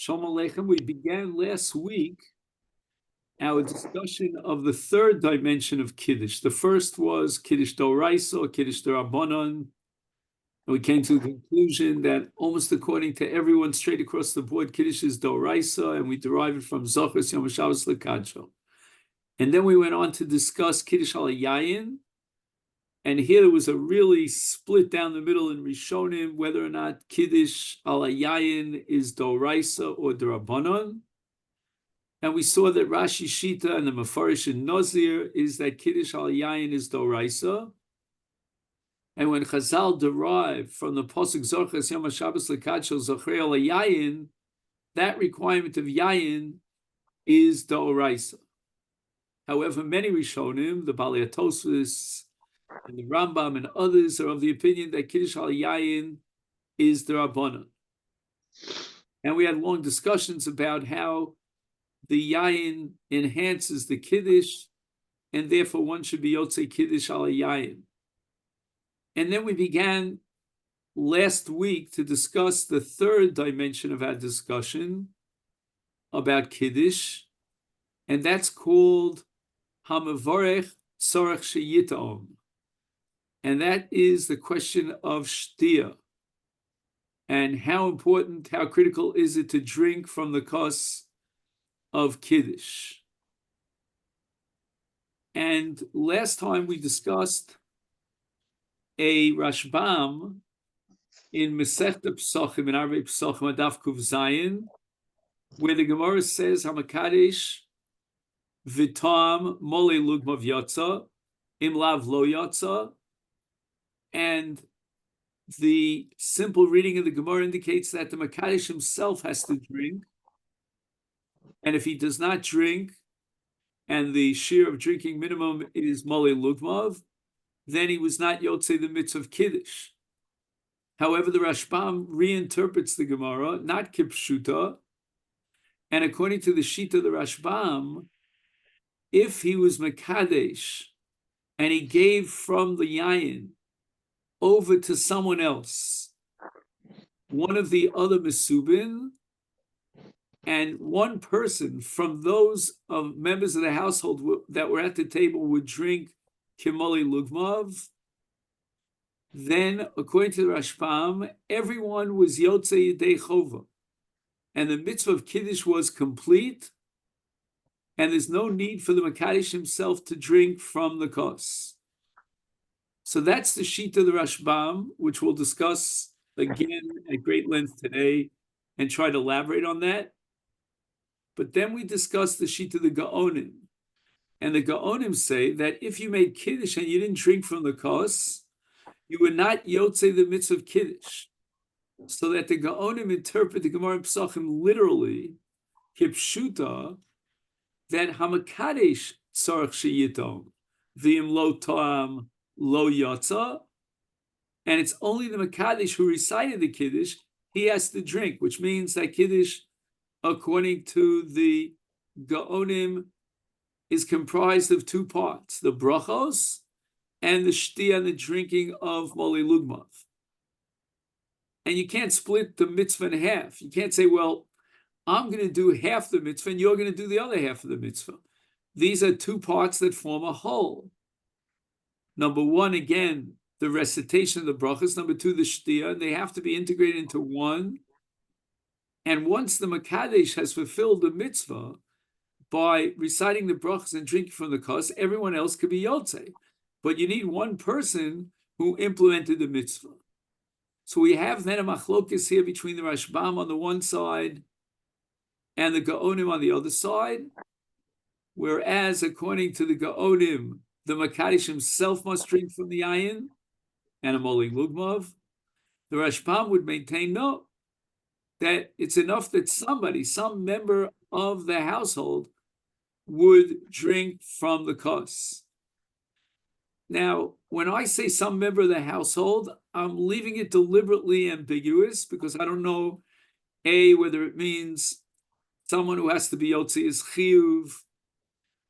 Shalom Aleichem. We began last week our discussion of the third dimension of Kiddush. The first was Kiddush Doraisa, Kiddush Darabanan. We came to the conclusion that almost according to everyone straight across the board, Kiddush is Doraisa, and we derive it from Zochas Yom HaShabbos L'Kadsho. And then we went on to discuss Kiddush Al Yayin, and here there was a really split down the middle in Rishonim, whether or not Kiddush Al Yayin is Doraisa or Darabanan. And we saw that Rashi Shita and the Mefarish in Nazir is that Kiddush Al Yayin is Doraisa. And when Chazal derived from the Pasuk Zochas Yom HaShabbos L'Kadsho Zochrei Al Yayin, that requirement of Yayin is Doraisa. However, many Rishonim, the Balei HaTosfos and the Rambam and others, are of the opinion that Kiddush Al Yayin is Darabanan. And we had long discussions about how the Yayin enhances the Kiddush, and therefore one should be Yotzei Kiddush Al Yayin. And then we began last week to discuss the third dimension of our discussion about Kiddush, and that's called Hamavorech Tzorech Sheyitom. And that is the question of Shtia. And how important, how critical is it to drink from the kos of Kiddush? And last time we discussed a Rashbam in Masechta Pesachim, in Arvei Pesachim, Adaf Kuv Zayin, where the Gemara says, Hamakadesh Vitam Mole Lugmav Yotza, Imlav Lo Yotza, and the simple reading of the Gemara indicates that the Makadesh himself has to drink, and if he does not drink, and the share of drinking minimum is Mole Lugmav, then he was not Yotzei the mitzvah of Kiddush. However, the Rashbam reinterprets the Gemara, not Kipshuta, and according to the Shita of the Rashbam, if he was Makadesh and he gave from the Yayin over to someone else, one of the other Mesubin, and one person from those members of the household that were at the table would drink Kimoli Lugmav, then, according to the Rashbam, everyone was Yotzei Yedei Chova, and the mitzvah of Kiddush was complete, and there's no need for the Makadesh himself to drink from the kos. So that's the sheet of the Rashbam, which we'll discuss again at great length today and try to elaborate on that. But then we discuss the sheet of the Gaonim. And the Gaonim say that if you made Kiddush and you didn't drink from the kos, you were not Yotzei the mitzvah of Kiddush. So that the Gaonim interpret the Gemara in Pesachim literally, Kipshuta, that Hamakadesh Tzorech Sheyitom, V'im Lo To'am Lo Yotza, and it's only the Makadesh who recited the Kiddush, he has to drink, which means that Kiddush, according to the Gaonim, is comprised of two parts, the brachos and the shtia, and the drinking of Mole Lugmav. And you can't split the mitzvah in half. You can't say, well, I'm going to do half the mitzvah and you're going to do the other half of the mitzvah. These are two parts that form a whole. Number one, again, the recitation of the brachos. Number two, the shtia. And they have to be integrated into one. And once the Makadesh has fulfilled the mitzvah by reciting the brachos and drinking from the kos, everyone else could be yotzei. But you need one person who implemented the mitzvah. So we have then a machlokes here between the Rashbam on the one side and the Gaonim on the other side. Whereas, according to the Gaonim, the Makadesh himself must drink from the Yayin and a Mole Lugmav. The Rashbam would maintain no, that it's enough that somebody, some member of the household, would drink from the kos. Now, when I say some member of the household, I'm leaving it deliberately ambiguous because I don't know, A, whether it means someone who has to be Yotzei is Chiyuv,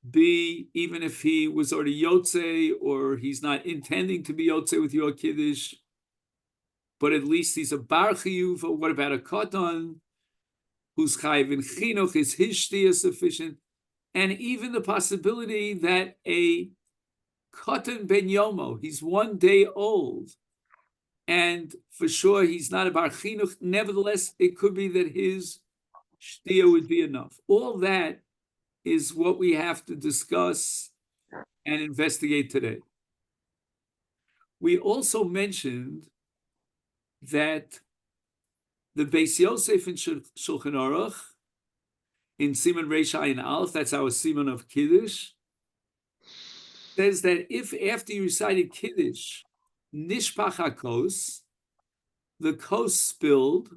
B, even if he was already Yotzei or he's not intending to be Yotzei with your Kiddush, but at least he's a bar chiyuv. What about a katan? who's chayiv in chinuch, is his shtia sufficient? And even the possibility that a katan ben yomo, he's 1 day old, and for sure he's not a bar chinuch. Nevertheless, it could be that his shtia would be enough. All that is what we have to discuss and investigate today. We also mentioned that the Beis Yosef in Shulchan Aruch, in Siman Reish Ayin Aleph, that's our Siman of Kiddush, says that if after you recited Kiddush, Nishpach HaKos, the kos spilled,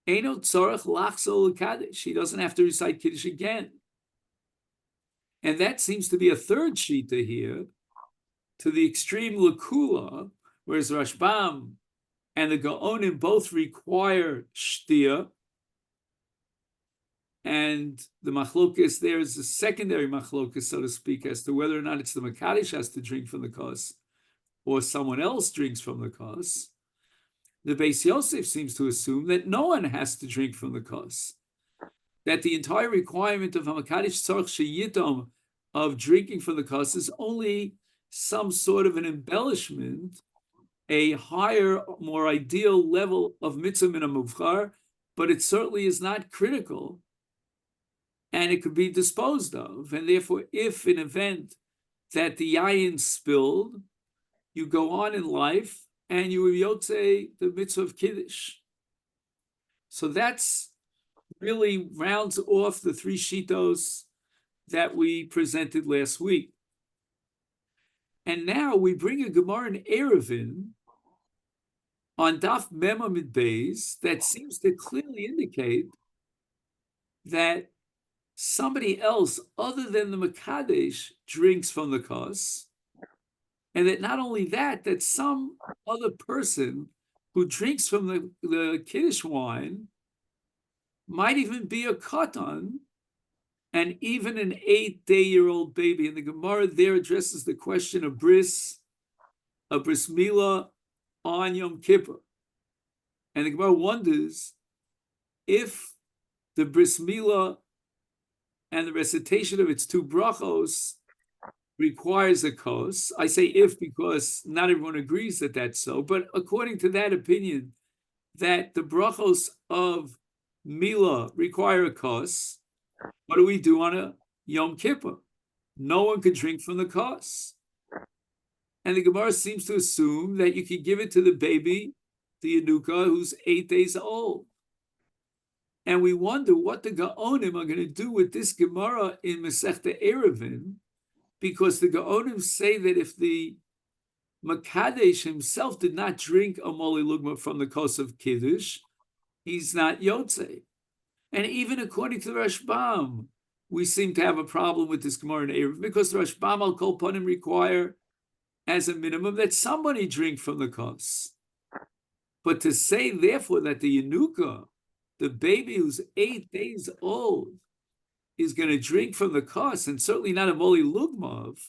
Eino Tzorach Lachzol Kaddish, he doesn't have to recite Kiddush again. And that seems to be a third shita here, to the extreme Lakula, whereas Rashbam and the Gaonim both require shtia, and the machlokas there is a secondary machlokas, so to speak, as to whether or not it's the Makadish has to drink from the kos, or someone else drinks from the kos. The Beis Yosef seems to assume that no one has to drink from the kos, that the entire requirement of Hamakadish Tzarch Sheyitom of drinking from the kos is only some sort of an embellishment, a higher, more ideal level of mitzvah min hamuvchar, but it certainly is not critical, and it could be disposed of. And therefore, if an event that the yayin spilled, you go on in life and you yotze the mitzvah of Kiddush. So that's really rounds off the three shitos that we presented last week. And now we bring a Gemara in Erevin on Daf Mem Amid Beis that seems to clearly indicate that somebody else other than the Makadesh drinks from the kos, and that not only that, that some other person who drinks from the Kiddush wine might even be a katan, and even an 8-day-old baby. And the Gemara there addresses the question of bris milah on Yom Kippur. And the Gemara wonders if the bris milah and the recitation of its two brachos requires a kos. I say if because not everyone agrees that that's so, but according to that opinion, that the brachos of milah require a kos, what do we do on a Yom Kippur? No one could drink from the kos. And the Gemara seems to assume that you can give it to the baby, the Yanuka, who's 8 days old. And we wonder what the Gaonim are going to do with this Gemara in Masechta Erevin, because the Gaonim say that if the Makadesh himself did not drink a Moli Lugma from the kos of Kiddush, he's not Yotze. And even according to the Rashbam, we seem to have a problem with this Gemara in Erevin, because the Rashbam al Kol Panim require as a minimum that somebody drink from the kos. But to say, therefore, that the Yanuka, the baby who's 8 days old, is going to drink from the kos, and certainly not a Moli Lugmav,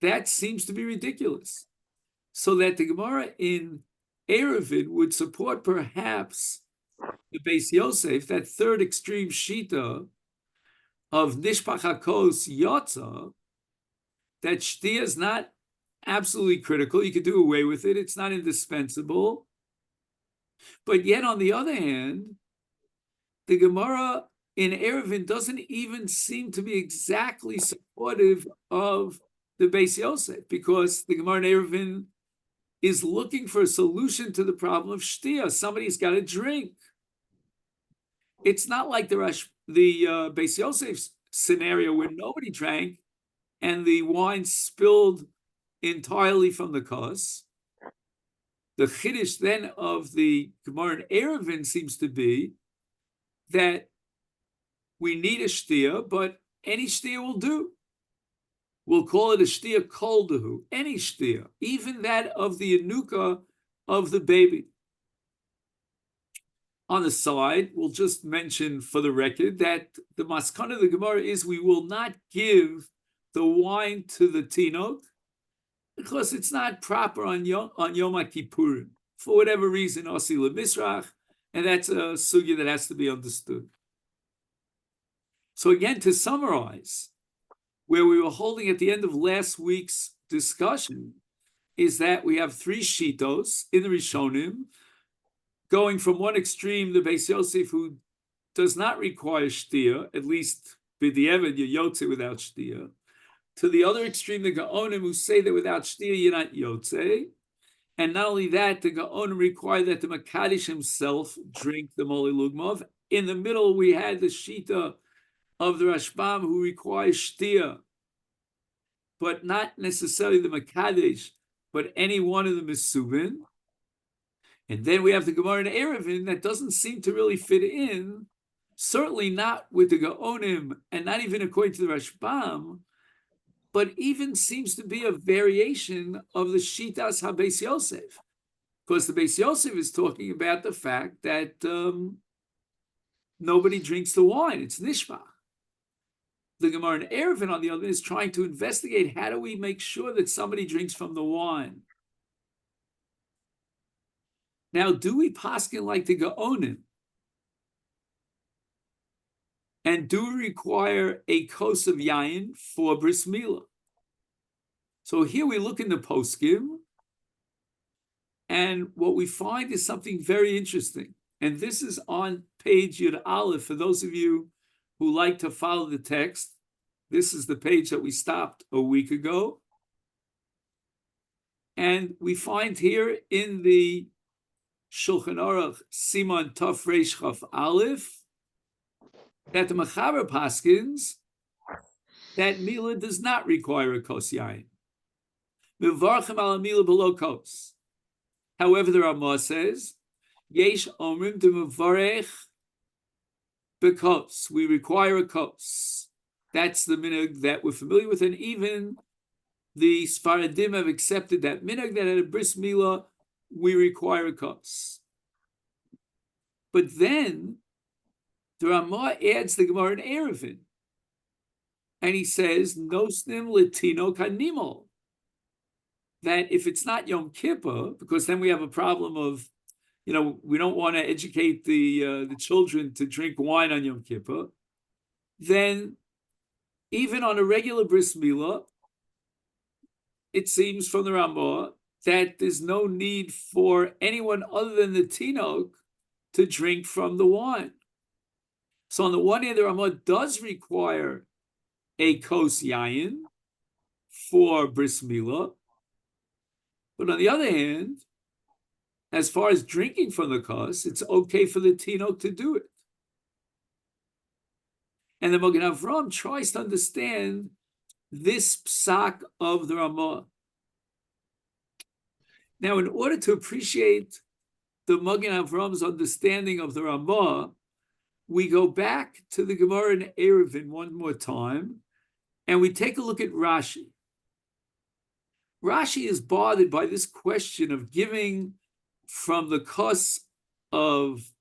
that seems to be ridiculous. So that the Gemara in Erevin would support perhaps the Beis Yosef, that third extreme shita of Nishpach HaKos Yotza, that shtia is not absolutely critical. You could do away with it. It's not indispensable. But yet, on the other hand, the Gemara in Erevin doesn't even seem to be exactly supportive of the Beis Yosef, because the Gemara in Erevin is looking for a solution to the problem of shtia. Somebody's got to drink. It's not like the Beis Yosef's scenario where nobody drank and the wine spilled entirely from the kos. The Kiddush then of the Gemara in Erevin seems to be that we need a shtia, but any shtia will do. We'll call it a shtia kol dehu, any shtia, even that of the Yanuka of the baby. On the side, we'll just mention for the record that the maskana of the Gemara is we will not give the wine to the tinok because it's not proper on Yom HaKippurim. For whatever reason, Osi lemisrach, And that's a sugya that has to be understood. So again, to summarize, where we were holding at the end of last week's discussion is that we have three shitos in the Rishonim, going from one extreme, the Beis Yosef, who does not require shtia, at least b'di'evad you're yotze without shtia, to the other extreme, the Gaonim, who say that without shtia you're not yotze. And not only that, the Gaonim require that the Makadish himself drink the Moli Lugmov. In the middle, we had the Shita of the Rashbam, who requires shtia, but not necessarily the Makadish, but any one of the Mesubin. And then we have the Gemara in Erevin that doesn't seem to really fit in, certainly not with the Gaonim, and not even according to the Rashbam, but even seems to be a variation of the Shitas HaBeis Yosef, because the Beis Yosef is talking about the fact that nobody drinks the wine, it's Nishma. The Gemara in Erevin, on the other hand, is trying to investigate how do we make sure that somebody drinks from the wine. Now, do we paskin like the Gaonim? And do we require a kos of yayin for bris milah? So here we look in the poskim, and what we find is something very interesting. And this is on page Yud Aleph. For those of you who like to follow the text, this is the page that we stopped a week ago. And we find here in the Shulchan Aruch Siman Tov Reish Chaf Aleph that the Mechaber paskins that Milah does not require a kos yayin. Mivarchem ala Milah below kos. However, the Ramah says, Yesh omrim de mevarech bekos. We require a kos. That's the minhag that we're familiar with, and even the Sfaradim have accepted that minhag that at a bris milah we require a kos. But then the Ramah adds the Gemara in Erevin, and he says, Nosnim Latino kanimol. That if it's not Yom Kippur, because then we have a problem of, we don't want to educate the children to drink wine on Yom Kippur, then even on a regular bris milah, it seems from the Ramah that there's no need for anyone other than the Tinok to drink from the wine. So on the one hand, the Ramah does require a kos yayin for bris milah, but on the other hand, as far as drinking from the kos, it's okay for the Tinok to do it. And the Magen Avram tries to understand this psak of the Ramah. Now, in order to appreciate the Magen Avram's understanding of the Ramah, we go back to the Gemara in Erevin one more time, and we take a look at Rashi. Rashi is bothered by this question of giving from the kos of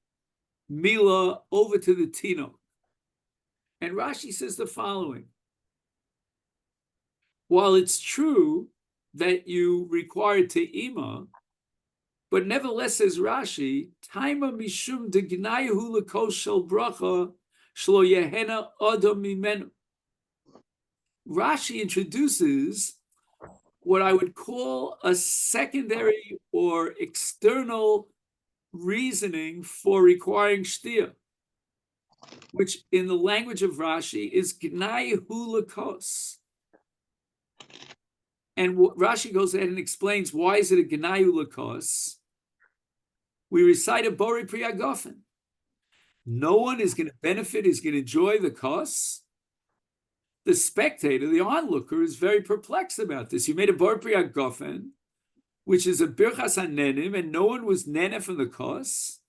Milah over to the Tinok. And Rashi says the following. While it's true that you require te'ima, but nevertheless, says Rashi, Taima mishum degnayahu lekos shel bracha shlo yehena adam mimenu. Rashi introduces what I would call a secondary or external reasoning for requiring shtia, which in the language of Rashi is gnayahu lekos. And Rashi goes ahead and explains why is it a gnayu lekos. We recite a Boreh pri HaGefen. No one is going to benefit, is going to enjoy the kos. The spectator, the onlooker, is very perplexed about this. You made a Boreh pri HaGefen, which is a birchas hanenim, and no one was nene from the kos.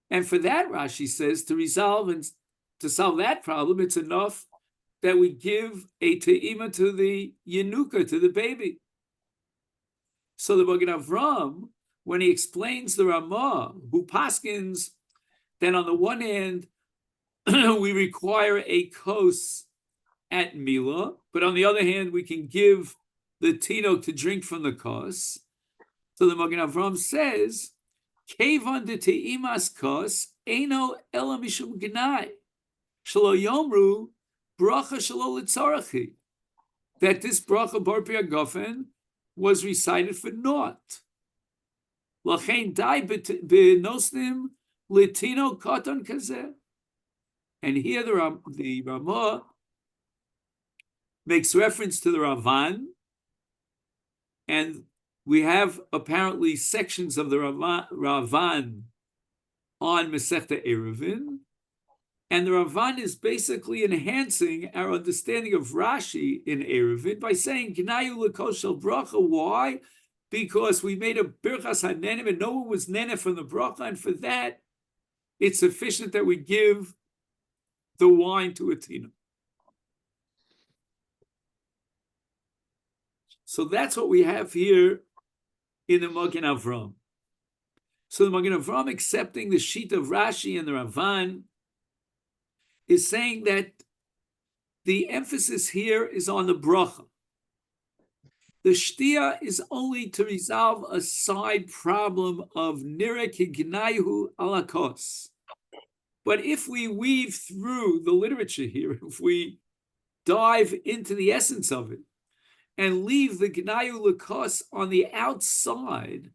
And for that, Rashi says, to solve that problem, it's enough that we give a te'ima to the yenuka, to the baby. So the Magen Avram, when he explains the Ramah, who paskins, then on the one hand, we require a kos at Milah, but on the other hand, we can give the tinok to drink from the kos. So the Magen Avram says, Kevan de teimas kos eno ela mishum gnai. Shelo yomru bracha shelo litzarachi. That this bracha Boreh HaGefen was recited for naught. Lachein dai benosnim litino katan kazeh. And here the Ramah makes reference to the Ravan, and we have apparently sections of the Ravan on Masechta Eruvin, and the Ravan is basically enhancing our understanding of Rashi in Eruvin by saying Gnayu l'kol shel bracha. Why? Because we made a birchas hanenim and no one was nene from the bracha, and for that it's sufficient that we give the wine to a tina. So that's what we have here in the Magen Avram. So the Magen Avram, accepting the sheet of Rashi and the Ravan, is saying that the emphasis here is on the bracha. The shtia is only to resolve a side problem of nira kignayu alakos. But if we weave through the literature here, if we dive into the essence of it and leave the gnayu lakos on the outside,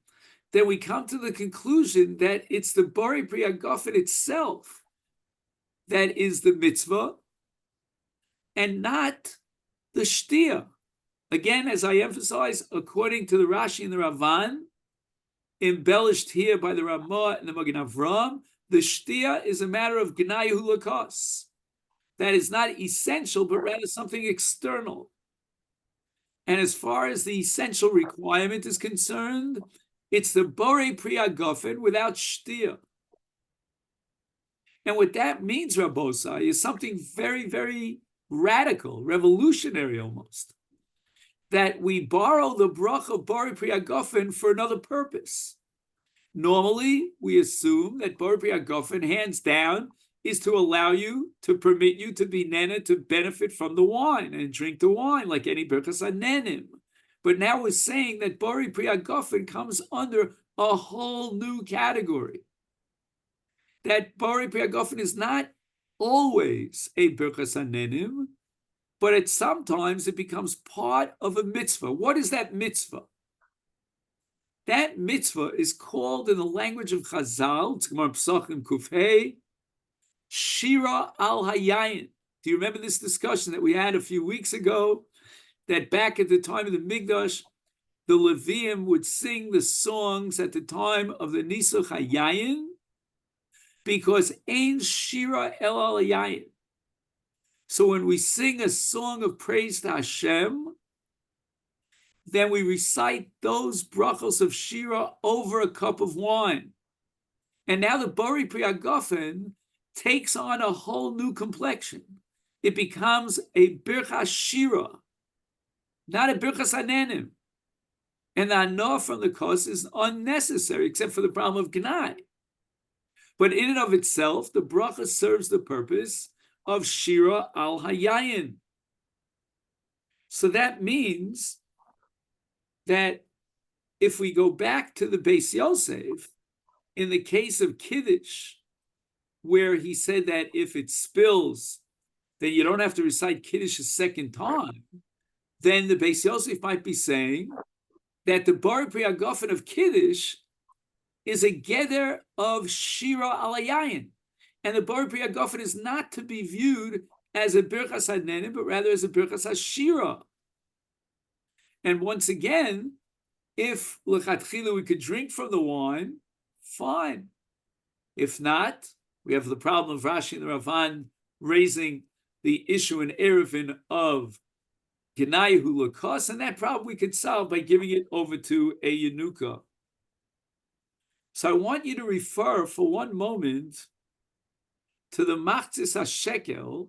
then we come to the conclusion that it's the Boreh HaGefen itself that is the mitzvah and not the shtia. Again, as I emphasize, according to the Rashi and the Ravan, embellished here by the Ramah and the Magen Avram, the shtia is a matter of gnayu lakos. That is not essential, but rather something external. And as far as the essential requirement is concerned, it's the Boreh HaGefen without shtia. And what that means, Rabbosai, is something very, very radical, revolutionary almost. That we borrow the bracha of Boreh HaGefen for another purpose. Normally, we assume that Boreh HaGefen, hands down, is to allow you, to permit you to be nena, to benefit from the wine and drink the wine like any birchas hanenim. But now we're saying that Boreh HaGefen comes under a whole new category. That Boreh HaGefen is not always a birchas hanenim, but sometimes it becomes part of a mitzvah. What is that mitzvah? That mitzvah is called in the language of Chazal, it's Gemara Pesachim Kufhei, Shira al Hayayin. Do you remember this discussion that we had a few weeks ago? That back at the time of the Mikdash, the Leviim would sing the songs at the time of the Nisuch Hayayin, because Ein Shira el al Hayayin. So when we sing a song of praise to Hashem, then we recite those brachos of Shira over a cup of wine. And now the Boreh HaGefen takes on a whole new complexion. It becomes a birchas Shira, not a birchas hanenim. And the anah from the kos is unnecessary, except for the problem of gnai. But in and of itself, the bracha serves the purpose of Shira al Hayayin. So that means that if we go back to the Beis Yosef, in the case of Kiddush, where he said that if it spills, then you don't have to recite Kiddush a second time, then the Beis Yosef might be saying that the Boreh HaGefen of Kiddush is a geder of Shira al Hayayin. And the Boreh HaGefen is not to be viewed as a birchas hanenim, but rather as a birchas hashira. And once again, if l'chatchila we could drink from the wine, fine. If not, we have the problem of Rashi and the Ravan raising the issue in Eruvin of Gnayu lakos, and that problem we could solve by giving it over to a Yanuka. So I want you to refer for one moment to the Machzis HaShekel,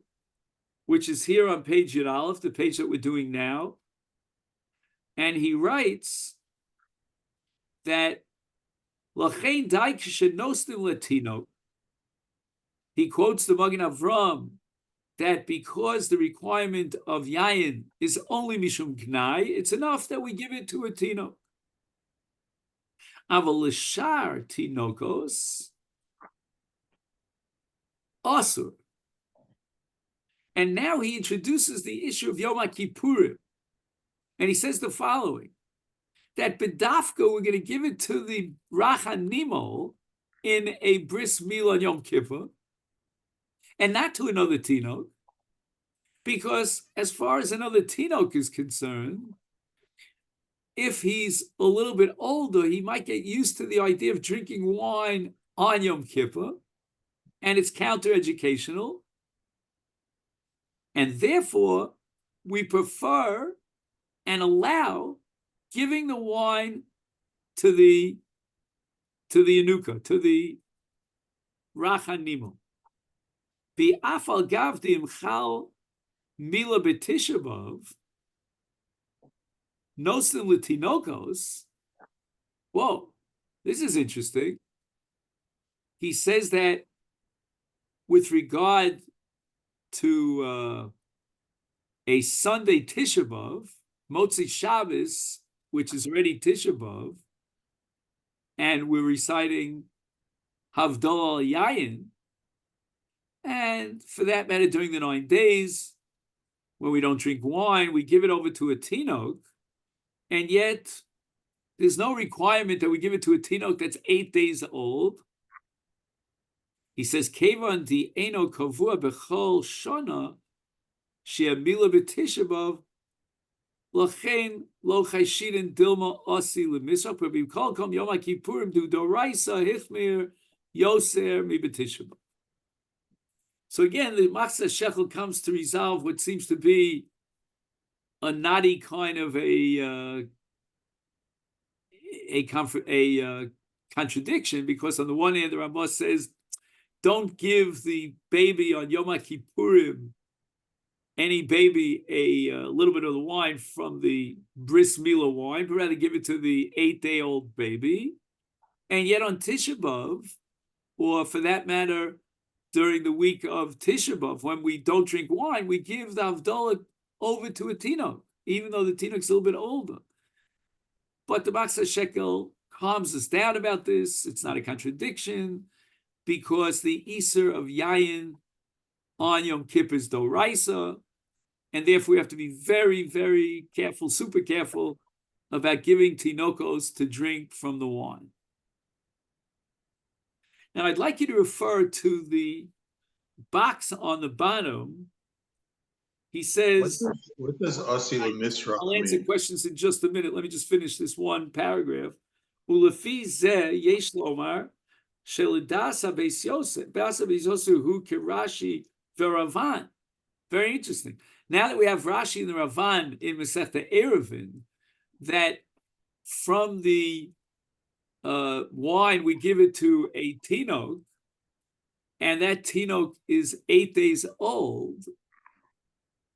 which is here on page Yud Aleph, the page that we're doing now. And he writes that Lachein dai kshenostim latino. He quotes the Magen Avram that because the requirement of yayin is only mishum gnai, it's enough that we give it to a tino. Aval l'shar tinokos asur. And now he introduces the issue of Yom Kippurim. And he says the following, that bedafka, we're going to give it to the Bracha Nimol in a bris milah on Yom Kippur, and not to another Tinok, because as far as another Tinok is concerned, if he's a little bit older, he might get used to the idea of drinking wine on Yom Kippur, and it's counter-educational, and therefore we prefer and allow giving the wine to the Anuka, to the Racha Nimel. Bi'afal gavdim chal mila b'tishabav nosim l'tinokos. Whoa, this is interesting. He says that with regard to a Sunday Tisha B'Av, Motzi Shabbos, which is already Tisha B'Av, and we're reciting Havdalah Yayin, and for that matter, during the 9 days, when we don't drink wine, we give it over to a Tinok, and yet there's no requirement that we give it to a Tinok that's 8 days old. He says, Kevan di eno kavua bechol shana she'amila b'tisha b'av lachein lo chayshirin dilma osi lemisach rabim kol kom yom kippurim du doraisa hichmir yoser mi b'tisha b'av. So again, the Machzah Shechel comes to resolve what seems to be a knotty kind of a contradiction, because on the one hand, the Ramah says, don't give the baby on Yom Kippurim, any baby, a little bit of the wine from the bris milah wine, but rather give it to the 8-day-old baby. And yet on Tisha B'Av, or for that matter, during the week of Tisha B'Av, when we don't drink wine, we give the Havdalah over to a Tinok, even though the Tinok's a little bit older. But the Machzah Shekel calms us down about this. It's not a contradiction, because the Iser of Yayin on Yom Kippur is Doraisa, and therefore we have to be very, very careful, super careful about giving Tinokos to drink from the wine. Now, I'd like you to refer to the box on the bottom. He says, what does Asila Misra I'll answer mean? questions in just a minute. Let me just finish this one paragraph. Ulefi zeh yesh lomar shelidas habeis Yosef, beis Yosef hu kirashi v'Ravan. Very interesting. Now that we have Rashi and the Ravan in Masechta Eruvin, that from the wine we give it to a Tinok, and that Tinok is 8 days old,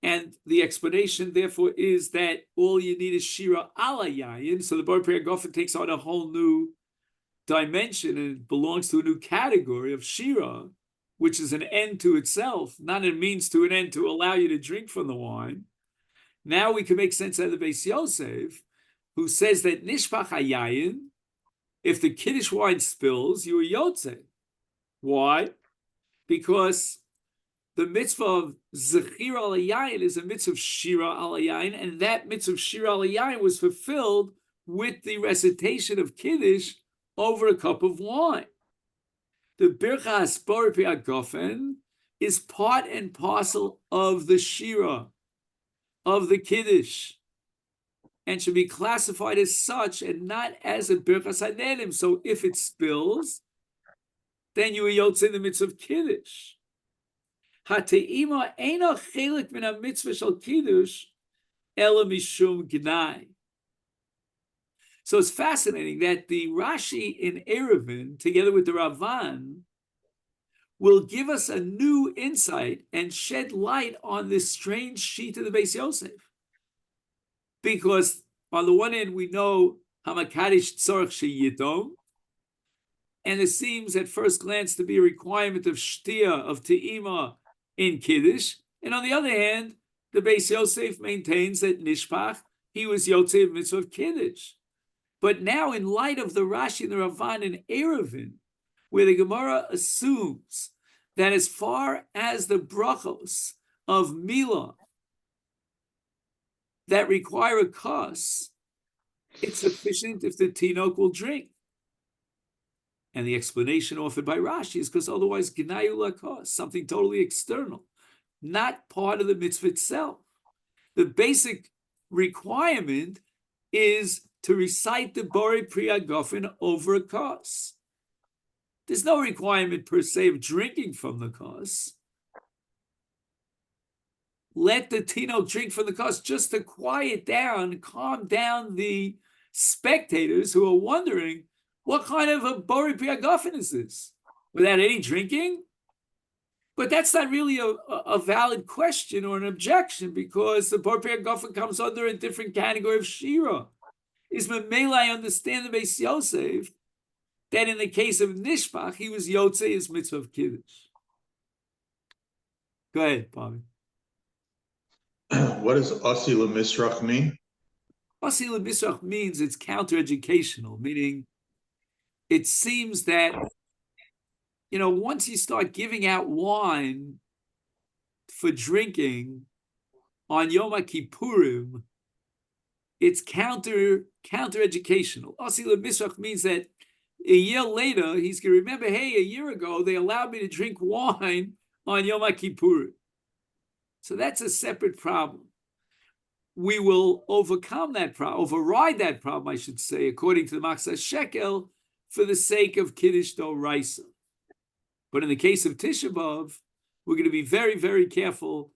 and the explanation therefore is that all you need is Shira ala Yayin, so the Boreh HaGefen takes on a whole new dimension, and it belongs to a new category of Shira, which is an end to itself, not a means to an end to allow you to drink from the wine. Now we can make sense out of the Beis Yosef, who says that Nishpach HaYayin, if the Kiddush wine spills, you are Yotze. Why? Because the mitzvah of Zechir al Yayin is a mitzvah of Shira al Yayin, and that mitzvah of Shira al Yayin was fulfilled with the recitation of Kiddush over a cup of wine. The Birchas Boreh HaGefen is part and parcel of the Shira, of the Kiddush, and should be classified as such and not as a Birchas HaNedim. So if it spills, then you are Yotze in the mitzvah of Kiddush. HaTe'ima eina chelik min ha-mitzvah shel Kiddush ela mishum gnai. So it's fascinating that the Rashi in Eruvin, together with the Ravan, will give us a new insight and shed light on this strange sheet of the Beis Yosef. Because on the one hand, we know Hamakadish Tzorch Sheyitom, and it seems at first glance to be a requirement of Shtia, of Te'ima in Kiddush. And on the other hand, the Beis Yosef maintains that Nishpach, he was Yotzei of Mitzvah of Kiddush. But now, in light of the Rashi and the Ravan and Eruvin, where the Gemara assumes that as far as the brachos of Milah that require a kos, it's sufficient if the tinok will drink. And the explanation offered by Rashi is because otherwise, Gnayu lakos, something totally external, not part of the mitzvah itself. The basic requirement is to recite the Boreh Pri HaGefen over a kos. There's no requirement per se of drinking from the kos. Let the tinok drink from the kos just to quiet down, calm down the spectators who are wondering, what kind of a Boreh Pri HaGefen is this? Without any drinking? But that's not really a valid question or an objection, because the Boreh Pri HaGefen comes under a different category of shira. Is Memela, I understand the Beis Yosef, that in the case of Nishpach, he was Yotzei his mitzvah of Kiddush. Go ahead, Bobby. What does Asi L'Misrach mean? Asi L'Misrach means it's counter-educational, meaning it seems that, once you start giving out wine for drinking on Yom Kippurim, it's counter-educational. Asi L'Misrach means that a year later, he's going to remember, hey, a year ago, they allowed me to drink wine on Yom Kippurim. So that's a separate problem. We will overcome that problem, override that problem, I should say, according to the Machzah Shekel, for the sake of Kiddush D'Oraisa. But in the case of Tisha B'Av, we're going to be very, very careful,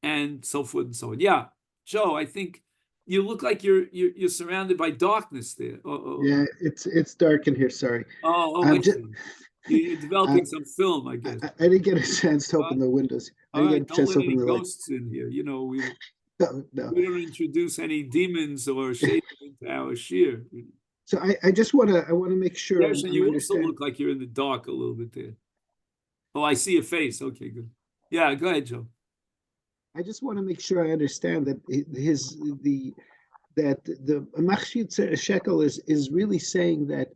and so forth and so on. Yeah, Joe, I think you look like you're surrounded by darkness there. Yeah, it's dark in here. Sorry. You're developing some film, I guess. I didn't get a chance to open the windows. All right, don't let any ghosts in here. We don't introduce any demons or shade into our shir. So I just want to make sure. Yes, and you also look like you're in the dark a little bit there. Oh, I see your face. Okay, good. Yeah, go ahead, Joe. I just want to make sure I understand that the Machzah Shekel is really saying that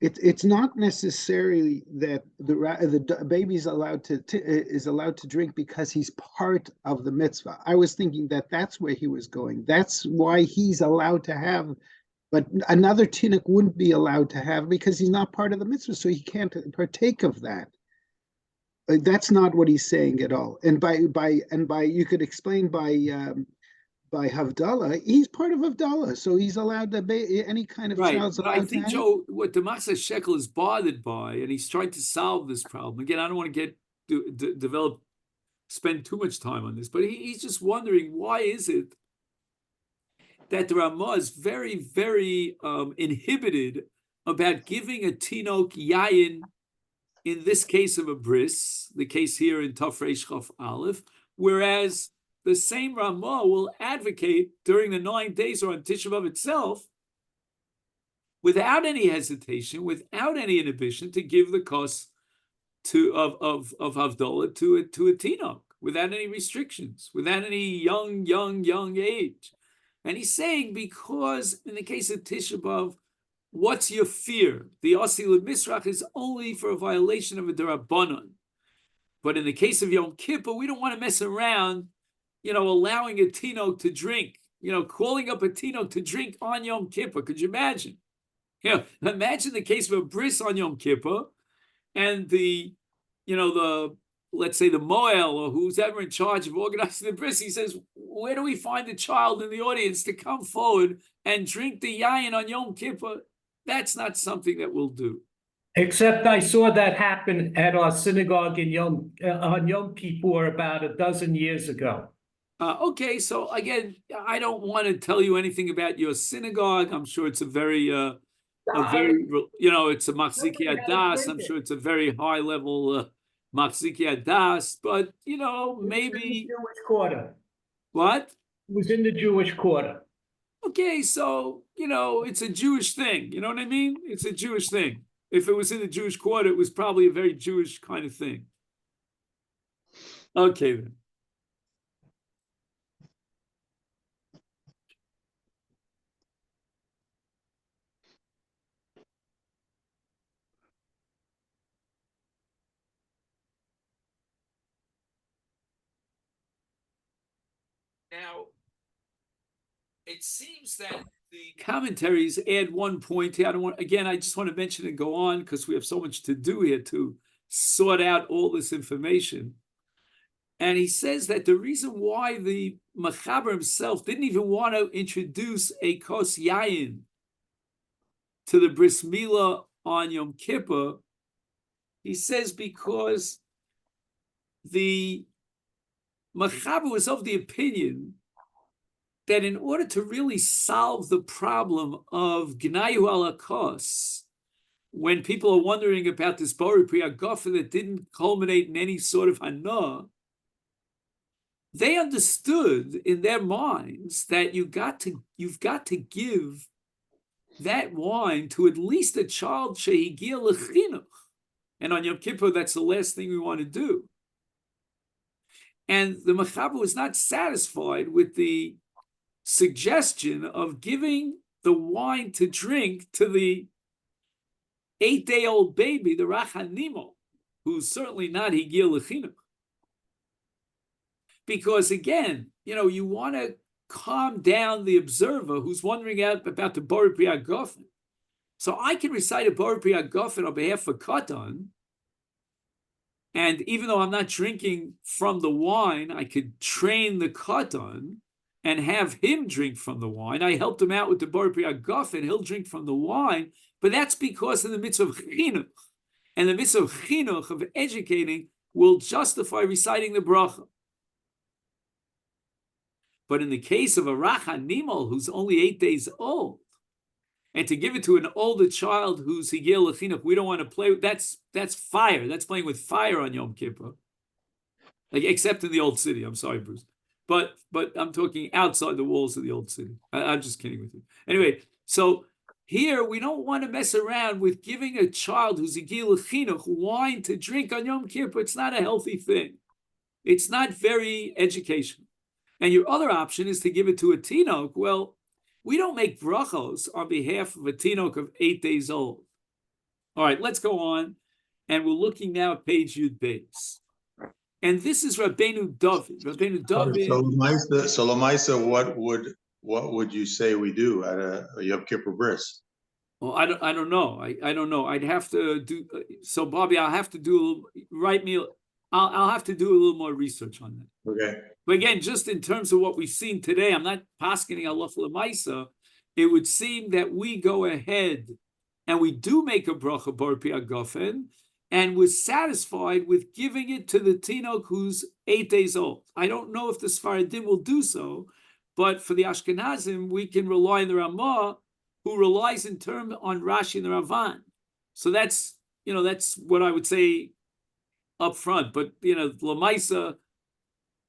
it's not necessarily that the baby is allowed to drink because he's part of the mitzvah. I was thinking that that's where he was going. That's why he's allowed to have, but another tinuk wouldn't be allowed to have because he's not part of the mitzvah, so he can't partake of that. That's not what he's saying at all. And by you could explain by Havdalah, he's part of Havdalah, so he's allowed to be any kind of child's allowed. I think, Joe, what the Machzah Shekel is bothered by, and he's trying to solve this problem. Again, I don't want to spend too much time on this, but he's just wondering, why is it that the Ramah is very, very inhibited about giving a tinok yayin, in this case of a bris, the case here in Taf Reish Chaf Aleph, whereas the same Ramah will advocate during the 9 days or on Tisha B'Av itself, without any hesitation, without any inhibition, to give the kos of Havdalah to a tinok, without any restrictions, without any young age. And he's saying, because in the case of Tisha B'Av, what's your fear? The Asi L'Misrach is only for a violation of a Derabanan. But in the case of Yom Kippur, we don't want to mess around, allowing a tinok to drink, calling up a tinok to drink on Yom Kippur. Could you imagine? Imagine the case of a bris on Yom Kippur, and let's say the Moel, or who's ever in charge of organizing the bris, he says, where do we find a child in the audience to come forward and drink the yayin on Yom Kippur? That's not something that we'll do. Except I saw that happen at our synagogue on Yom Kippur about a dozen years ago. Okay, so again, I don't want to tell you anything about your synagogue. I'm sure it's it's a Machziki Adas. I'm sure it's a very high level Machziki Adas, but maybe Jewish quarter. What? It was in the Jewish quarter. Okay, so it's a Jewish thing. You know what I mean? It's a Jewish thing. If it was in the Jewish quarter, it was probably a very Jewish kind of thing. Okay, then. Now, it seems that the commentaries add one point here. I just want to mention and go on because we have so much to do here to sort out all this information. And he says that the reason why the Machaber himself didn't even want to introduce a kos yayin to the bris milah on Yom Kippur, he says because the Machaber was of the opinion that in order to really solve the problem of Gnayu ala kos, when people are wondering about this Boreh Pri HaGefen that didn't culminate in any sort of hana, they understood in their minds that you've got to give that wine to at least a child shehigia lechinuch, and on Yom Kippur that's the last thing we want to do. And the Machaber was not satisfied with the suggestion of giving the wine to drink to the 8-day-old baby, the Rachanimo, who's certainly not higia lechinuch. Because again, you want to calm down the observer who's wondering about the Boreh Pri HaGefen. So I can recite a Boreh Pri HaGefen on behalf of Katan, and even though I'm not drinking from the wine, I could train the Katan and have him drink from the wine. I helped him out with the Boreh Pri HaGefen, he'll drink from the wine, but that's because of the mitzvah of chinuch. And the mitzvah of chinuch, of educating, will justify reciting the bracha. But in the case of a Rachanimo who's only 8 days old, and to give it to an older child who's higia lechinuch, we don't want to play with, that's fire. That's playing with fire on Yom Kippur. Like, except in the old city. I'm sorry, Bruce. But I'm talking outside the walls of the old city. I'm just kidding with you. Anyway, so here we don't want to mess around with giving a child who's higia lechinuch wine to drink on Yom Kippur. It's not a healthy thing. It's not very educational. And your other option is to give it to a tinok. Well, we don't make brachos on behalf of a tinok of 8 days old. All right, let's go on. And we're looking now at page Yud Beis. And this is Rabbeinu David. Rabbeinu David. So Lamaisa, what would you say we do at a Yom Kippur bris? Well, I don't know. I don't know. I'd have to do. So Bobby, I'll have to do. I'll have to do a little more research on that. Okay. But again, just in terms of what we've seen today, I'm not paskening halacha l'maisa. It would seem that we go ahead and we do make a bracha Boreh Pri HaGefen, and we're satisfied with giving it to the tinok who's 8 days old. I don't know if the Sfaradim will do so, but for the Ashkenazim, we can rely on the Ramah, who relies in turn on Rashi and the Ravan. So that's what I would say up front. But l'maisa,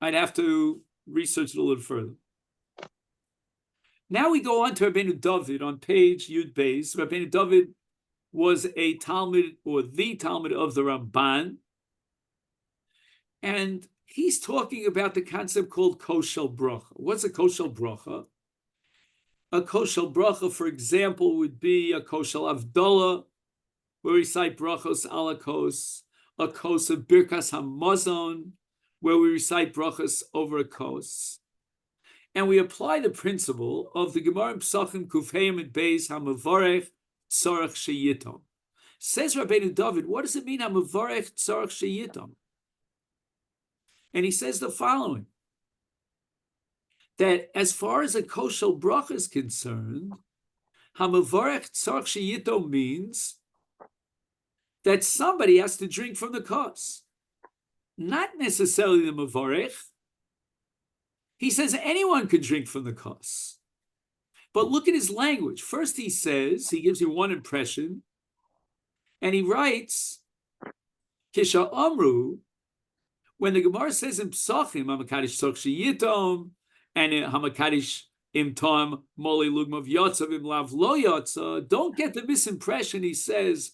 I'd have to research it a little further. Now we go on to Rabbeinu David on page Yud Beis. Rabbeinu David was a Talmud, or the Talmud of the Ramban, and he's talking about the concept called shel Bracha. What's a shel Bracha? A shel Bracha, for example, would be a shel Avdallah, where we recite brachos ala kos, a kos of Birkas Hamazon, where we recite brachas over a kos. And we apply the principle of the Gemara in Pesachim Kufheim and Beis HaMavarech Tzarech Sheyitom. Says Rabbeinu David, what does it mean HaMavarech Tzarech Sheyitom? And he says the following, that as far as a shel Bracha is concerned, HaMavarech Tzarech Sheyitom means that somebody has to drink from the kos. Not necessarily the Mavarech. He says anyone could drink from the kos. But look at his language. First he says, he gives you one impression, and he writes, Kisha Amru, when the Gemara says in Pesachim, HaMakadish Tzarech Sheyitom, and HaMakadish Im Tom Moli Lugmav Yotzav Im Lav Lo Yotza, don't get the misimpression, he says,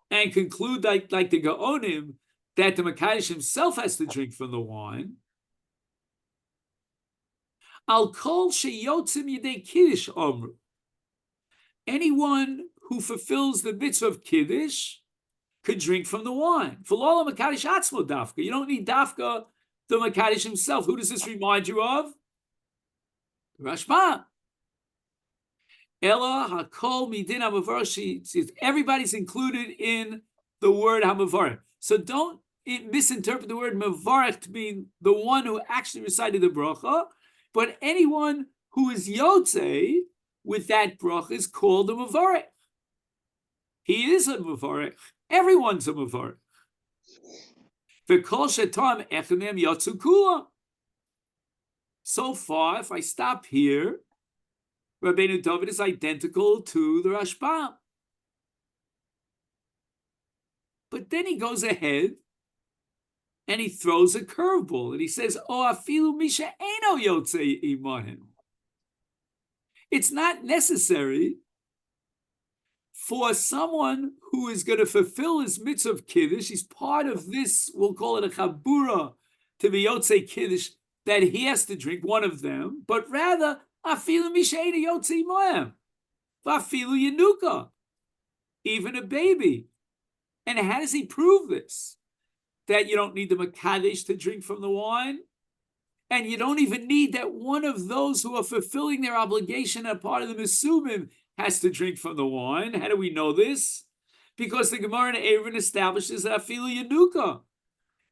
and conclude like the Gaonim, that the Makadosh himself has to drink from the wine. Al kol sheyotzim yedei Kiddush omru. Anyone who fulfills the mitzvah of Kiddush could drink from the wine. V'lo Makadosh atzmo dafka. You don't need dafka the Makadosh himself. Who does this remind you of? Rashba. Ella hakol midin hamavarech. Everybody's included in the word hamavarech. So don't misinterpret the word mavarech to mean the one who actually recited the bracha, but anyone who is yotze with that bracha is called a mavarech. He is a mavarech. Everyone's a mavarech. V'kol shetam echanem yotzu kula. So far, if I stop here, Rabbeinu David is identical to the Rashbam. But then he goes ahead and he throws a curveball and he says, "Oh, afilu misha eno yotze imahim." It's not necessary for someone who is going to fulfill his mitzvah of Kiddush. He's part of this, we'll call it a chabura, to be yotze Kiddush, that he has to drink one of them, but rather, afilu misha eno yotze imahim, vafilu yenuka, even a baby. And how does he prove this? That you don't need the Makadesh to drink from the wine, and you don't even need that one of those who are fulfilling their obligation and part of the Mesumim has to drink from the wine. How do we know this? Because the Gemara in Eruvin establishes afilu yenuka.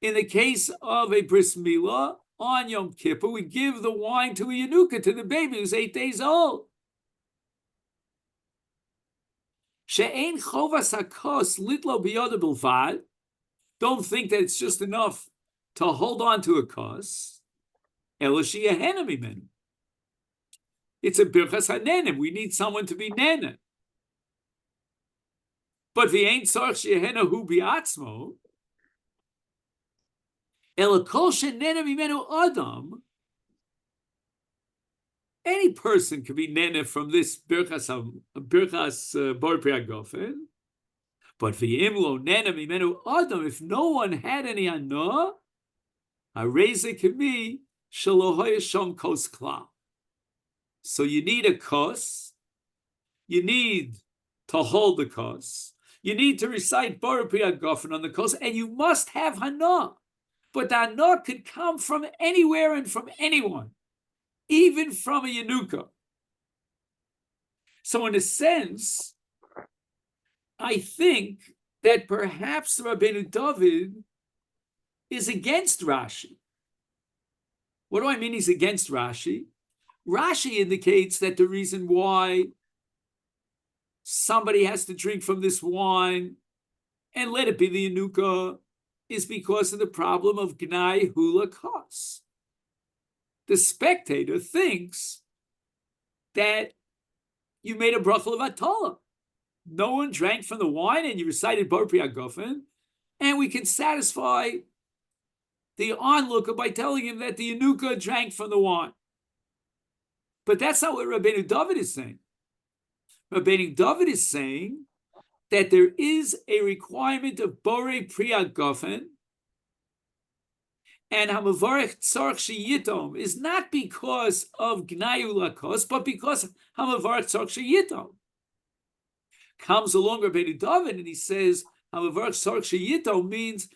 In the case of a bris milah on Yom Kippur, we give the wine to a yenuka, to the baby who's 8 days old. She'ein chovas hakos litlo biyoda bilvad. Don't think that it's just enough to hold on to a kos. It's a birchas hanenim. We need someone to be nene. But v'ein tzarich sheyehena hu biatzmo. Ela kol shenene mimenu adam. Any person can be nene from this birchas Boreh HaGefen. But v'imlo nene mimenu adam. If no one had any anah, hareze can be shalohoy shom kos klal. So you need a kos. You need to hold the kos. You need to recite Boreh HaGefen on the kos, and you must have hanah. But the hanah could come from anywhere and from anyone, even from a yenuka. So in a sense, I think that perhaps Rabbeinu David is against Rashi. What do I mean he's against Rashi? Rashi indicates that the reason why somebody has to drink from this wine and let it be the yenuka is because of the problem of gnai hula kos. The spectator thinks that you made a bracha of atala. No one drank from the wine and you recited Boreh HaGefen, and we can satisfy the onlooker by telling him that the yenuka drank from the wine. But that's not what Rabbeinu David is saying. Rabbeinu David is saying that there is a requirement of Boreh HaGefen, and hamavarech tzarich sheyitom is not because of gnayu lakos, but because hamavarech tzarich sheyitom. Comes along Rabbeinu David and he says hamavarech tzarich sheyitom means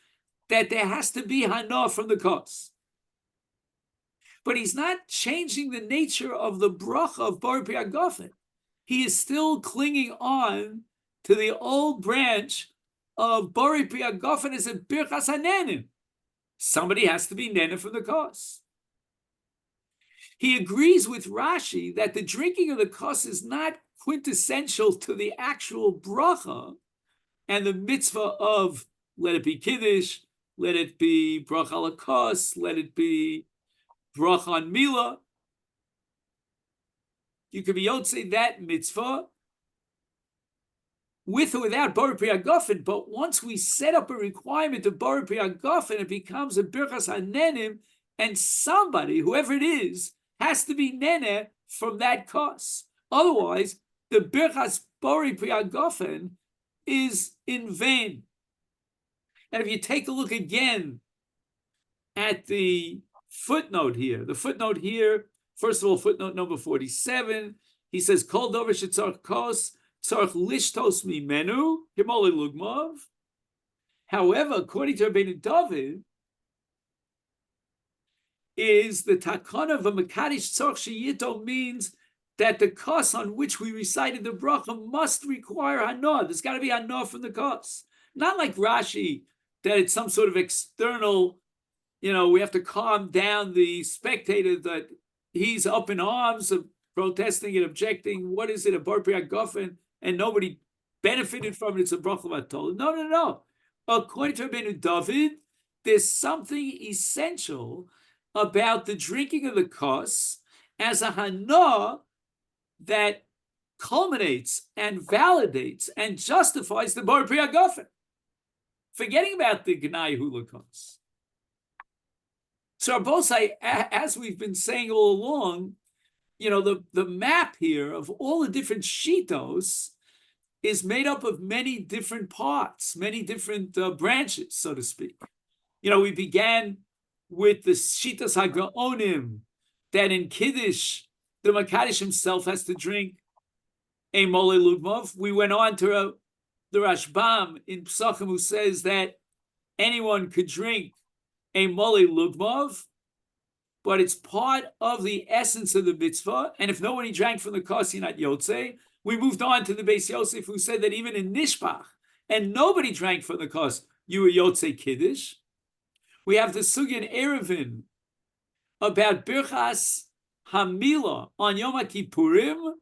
that there has to be hanah from the kos. But he's not changing the nature of the bracha of Boreh HaGefen. He is still clinging on to the old branch of Boreh HaGefen as a birchas hanenim. Somebody has to be nene from the kos. He agrees with Rashi that the drinking of the kos is not quintessential to the actual bracha and the mitzvah of let it be Kiddush, let it be bracha al kos, let it be bracha on milah. You could be yotze that mitzvah with or without Boreh HaGefen, but once we set up a requirement of Boreh HaGefen, it becomes a birchas hanenim, and somebody, whoever it is, has to be nene from that kos. Otherwise, the birchas Boreh HaGefen is in vain. And if you take a look again at the footnote here, first of all, footnote number 47, he says, Kol dover shetzarich kos, tzarich lishtos mimenu, himole lugmav. However, according to Rabbeinu David, is the takana of a mekadesh tzorch sheyito means that the kos on which we recited the bracha must require hana. There's got to be hana from the kos. Not like Rashi, that it's some sort of external, we have to calm down the spectator that he's up in arms of protesting and objecting. What is it, a Boreh HaGefen, and nobody benefited from it? It's a bracha vatol. No. According to Rabbeinu David, there's something essential about the drinking of the kos as a hana that culminates and validates and justifies the Boreh HaGefen. Forgetting about the Gnai Hula kos. So Rabosai, as we've been saying all along, the map here of all the different shitos is made up of many different parts, many different branches, so to speak. We began with the shitas hagaonim, that in Kiddush, the Makadosh himself has to drink a mole lugmov. We went on to the Rashbam in Psachim, who says that anyone could drink a mole lugmov, but it's part of the essence of the mitzvah. And if nobody drank from the kos, you're not yotze. We moved on to the Beis Yosef, who said that even in Nishpach, and nobody drank from the kos, you were yotze kiddush. We have the sugya in Erevin about birchas hamila on Yom Kippurim,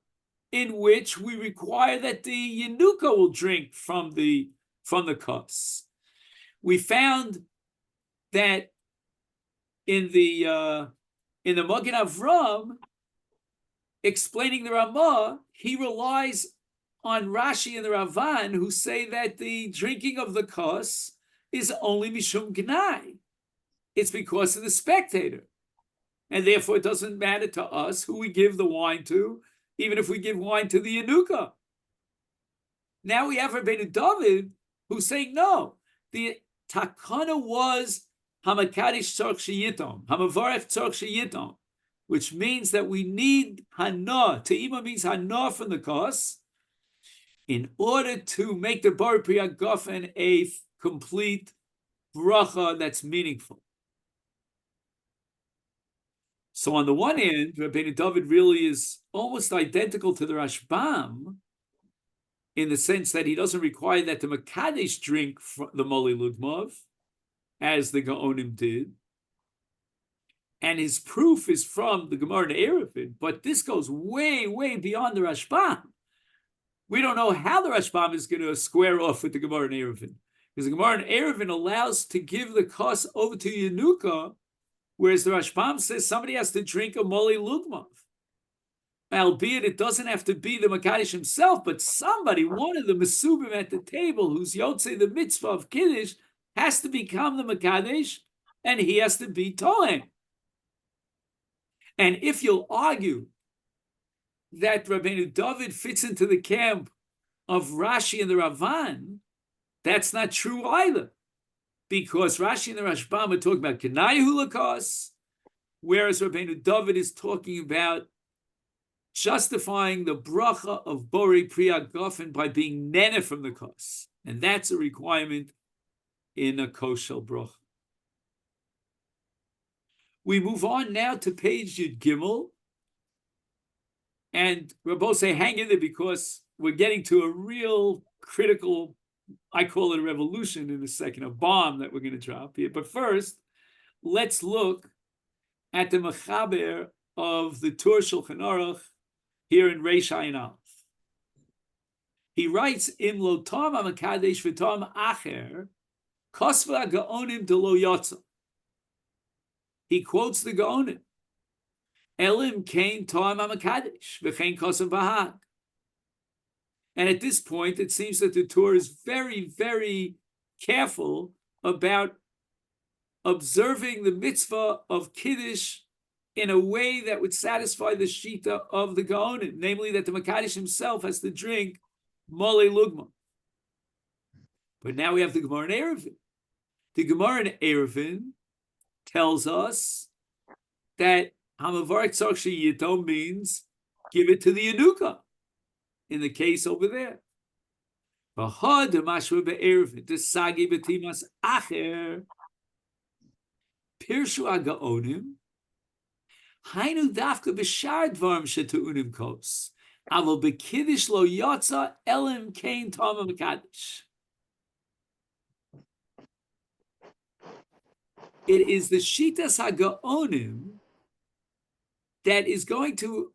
in which we require that the Yenuka will drink from the kos. We found that in the Magen Avram, explaining the Ramah, he relies on Rashi and the Ravan, who say that the drinking of the kos is only mishum gnai. It's because of the spectator. And therefore it doesn't matter to us who we give the wine to, even if we give wine to the Yenuka. Now we have Rabbeinu David, who's saying no. The takana was hamakadosh tzorch sheyitom, hamavarech tzorch sheyitom, which means that we need hana. Te'ima means hana from the kos, in order to make the Boreh HaGefen a complete bracha that's meaningful. So on the one hand, Rabbeinu David really is almost identical to the Rashbam in the sense that he doesn't require that the Makadesh drink the Mole Lugmov, as the Gaonim did. And his proof is from the Gemara in Erevin, but this goes way, way beyond the Rashbam. We don't know how the Rashbam is going to square off with the Gemara in Erevin, because the Gemara in Erevin allows to give the kos over to Yenuka, whereas the Rashbam says somebody has to drink a Mole Lugmov. Albeit it doesn't have to be the Makadosh himself, but somebody, one of the Mesubim at the table, who's Yotzei the mitzvah of Kiddush, has to become the Makadosh, and he has to be Tohen. And if you'll argue that Rabbeinu David fits into the camp of Rashi and the Ravan, that's not true either. Because Rashi and the Rashbam are talking about Kenai Hulakos, whereas Rabbeinu David is talking about justifying the bracha of Boreh HaGefen by being nene from the kos. And that's a requirement in a kosher bracha. We move on now to page Yud Gimel. And Rabosai, hang in there because we're getting to a real critical, I call it a revolution in a second, a bomb that we're going to drop here. But first, let's look at the Mechaber of the Tur Shulchan Aruch here in Reish Ayin Aleph. He writes, Im lo tam ha-makadesh v'tam acher, kosva gaonim de lo yotza. He quotes the Gaonim. Elim kain tam ha-makadesh v'chein kosav v'hag. And at this point, it seems that the Torah is very, very careful about observing the mitzvah of Kiddush in a way that would satisfy the shita of the Gaonim, namely that the Makadosh himself has to drink Mole Lugma. But now we have the Gemara in Erevin. The Gemara in Erevin tells us that Hamavarek Tzorch Sheyito means give it to the Yenuka, in the case over there. V'ha demashva be'erevin, desagi b'timas acher, pirshu ha'gaonim, Hainu dafka b'shar dvarim shetu'unim kos. Aval b'kiddush lo yotza elim kain tama mekadosh. It is the shitas hagaonim that is going to,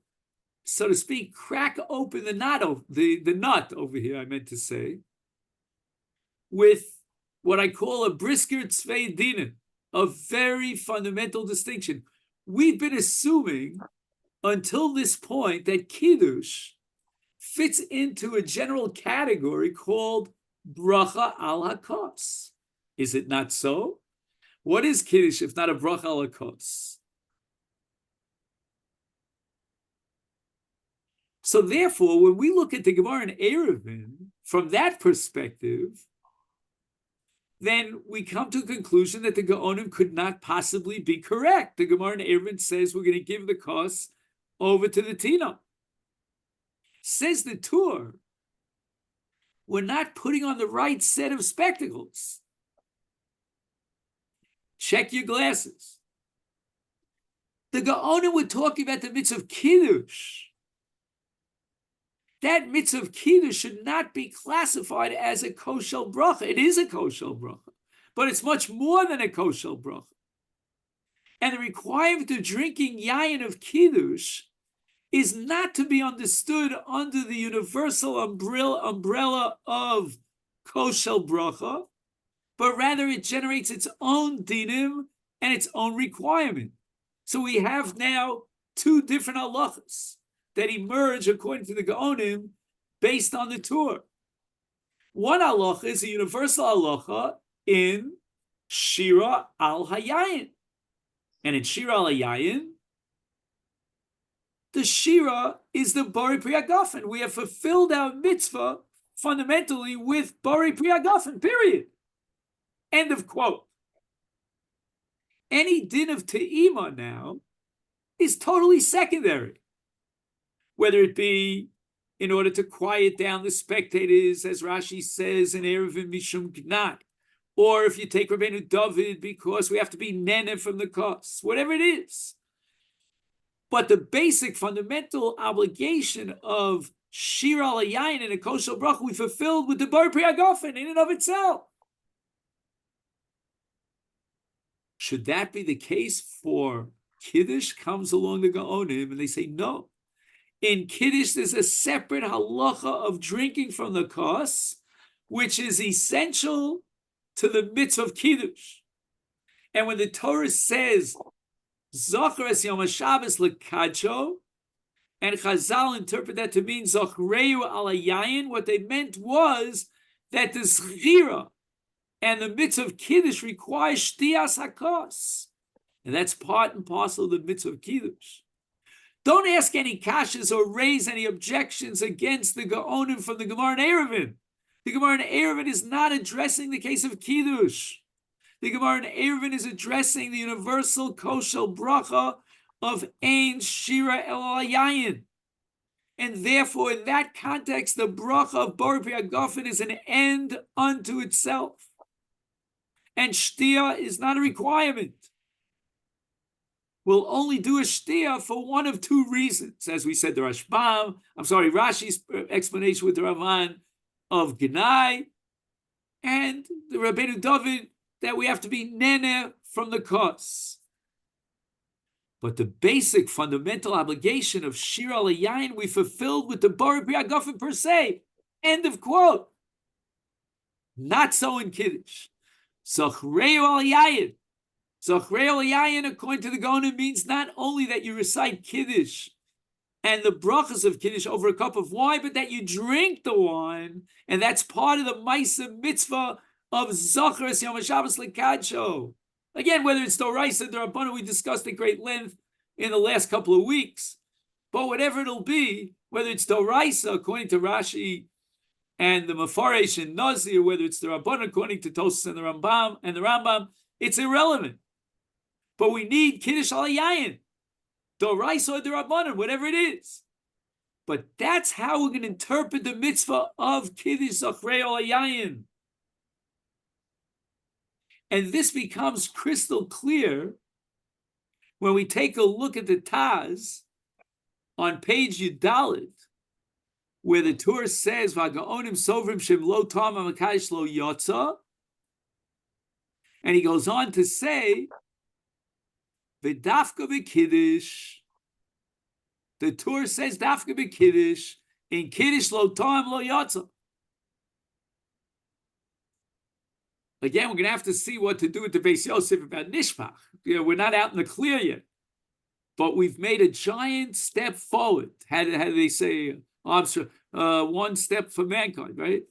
so to speak, crack open the nut over here, I meant to say, with what I call a brisker tzvei dinim, a very fundamental distinction. We've been assuming until this point that Kiddush fits into a general category called Bracha al HaKos. Is it not so? What is Kiddush if not a Bracha al HaKos? So therefore, when we look at the Gemara in Eruvin, from that perspective, then we come to a conclusion that the Gaonim could not possibly be correct. The Gemara in Eruvin says we're going to give the kos over to the Tina. Says the Tur, we're not putting on the right set of spectacles. Check your glasses. The Gaonim were talking about the mitzvah of Kiddush. That mitzvah of Kiddush should not be classified as a shel bracha. It is a shel bracha, but it's much more than a shel bracha. And the requirement of drinking yayin of Kiddush is not to be understood under the universal umbrella of shel bracha, but rather it generates its own dinim and its own requirement. So we have now two different halachas that emerge according to the Gaonim based on the Tur. One halacha is a universal halacha in Shira al Hayayin. And in Shira al Hayayin, the Shira is the Boreh Pri HaGefen. We have fulfilled our mitzvah fundamentally with Boreh Pri HaGefen, period. End of quote. Any din of Te'ima now is totally secondary. Whether it be in order to quiet down the spectators, as Rashi says in Eruvin Mishum Gnai, or if you take Rabbeinu David because we have to be nene from the kos, whatever it is. But the basic fundamental obligation of Shir al Hayayin and a kosher bracha we fulfilled with the Boreh Pri HaGefen in and of itself. Should that be the case for Kiddush? Comes along the Gaonim and they say no. In Kiddush, there's a separate halacha of drinking from the kos, which is essential to the mitzvah of Kiddush. And when the Torah says, Zocher es Yom HaShabbos l'kadsho, and Chazal interpret that to mean Zochreu al Hayayin, what they meant was that the Zechira and the mitzvah of Kiddush requires Shtiyas HaKos. And that's part and parcel of the mitzvah of Kiddush. Don't ask any kashas or raise any objections against the Gaonim from the Gemara in Eruvin. The Gemara in Eruvin is not addressing the case of Kiddush. The Gemara in Eruvin is addressing the universal shel bracha of Ein Shira El Hayayin. And therefore, in that context, the bracha of Boreh Pri HaGefen is an end unto itself. And Shtia is not a requirement. We'll only do a shtia for one of two reasons. As we said, the Rashi's explanation with the Ravan of Gnai, and the Rabbeinu David that we have to be nene from the kos. But the basic fundamental obligation of Shir al Hayayin we fulfilled with the Boreh Pri HaGefen per se. End of quote. Not so in Kiddush. Zochreu al Hayayin. Zochreu al Hayayin, according to the Gaonim, means not only that you recite Kiddush and the brachas of Kiddush over a cup of wine, but that you drink the wine, and that's part of the Maisa mitzvah of Zocher es Yom HaShabbos l'kadsho. Again, whether it's Doraisa or Rabbanan, we discussed at great length in the last couple of weeks. But whatever it'll be, whether it's Doraisa according to Rashi and the Mefaresh and Nazir, whether it's the Rabbanan according to Tosas and the Rambam, it's irrelevant. But we need Kiddush al Hayayin, Doraisa or the Rabbanan, whatever it is. But that's how we're going to interpret the mitzvah of Kiddush Zochreu al Hayayin. And this becomes crystal clear When we take a look at the Taz on page Yudalit, where the Torah says, "V'agaonim sovrim shem lo tam amakayish lo yotza," and he goes on to say, "V'dafka v'kiddush." The Torah says, "Dafka v'kiddush in kiddush lo tam lo yotza." Again, we're going to have to see what to do with the Beis Yosef about Nishpach. We're not out in the clear yet, but we've made a giant step forward. How do they say? One step for mankind, right?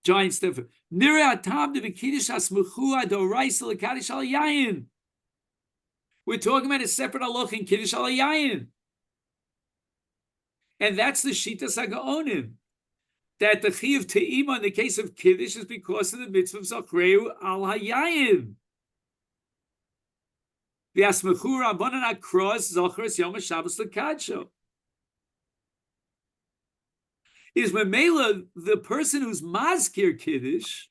Giant step. We're talking about a separate halach in Kiddush al Yayin. And that's the Shitas HaGaonim. That the Chiyuv Te'ima in the case of Kiddush is because of the mitzvah of Zachreu al Hayayim. The Asmechu Rabbanan Akros Zachras Yom HaShabbos L'Kadsho. Is Memela the person who's Mazkir Kiddush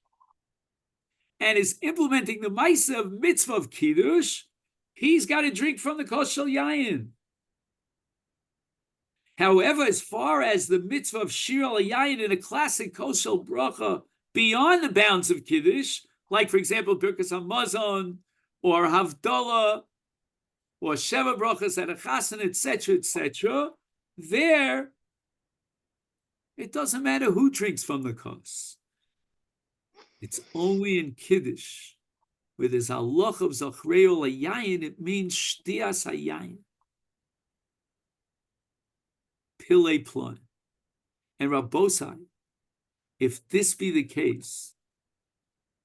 and is implementing the Maisa of mitzvah of Kiddush, he's got to drink from the Kos Shel Yayin. However, as far as the mitzvah of Shir al Yayin in a classic Kos Shel Bracha beyond the bounds of Kiddush, like for example Birkas HaMazon or Havdalah or Sheva Brachas at a Chasen, etc., there it doesn't matter who drinks from the kos. It's only in Kiddush where there's a halach of Zachreu Layayin, it means Shtias Hayayin. Pilei Plon. And Rabbosai, if this be the case,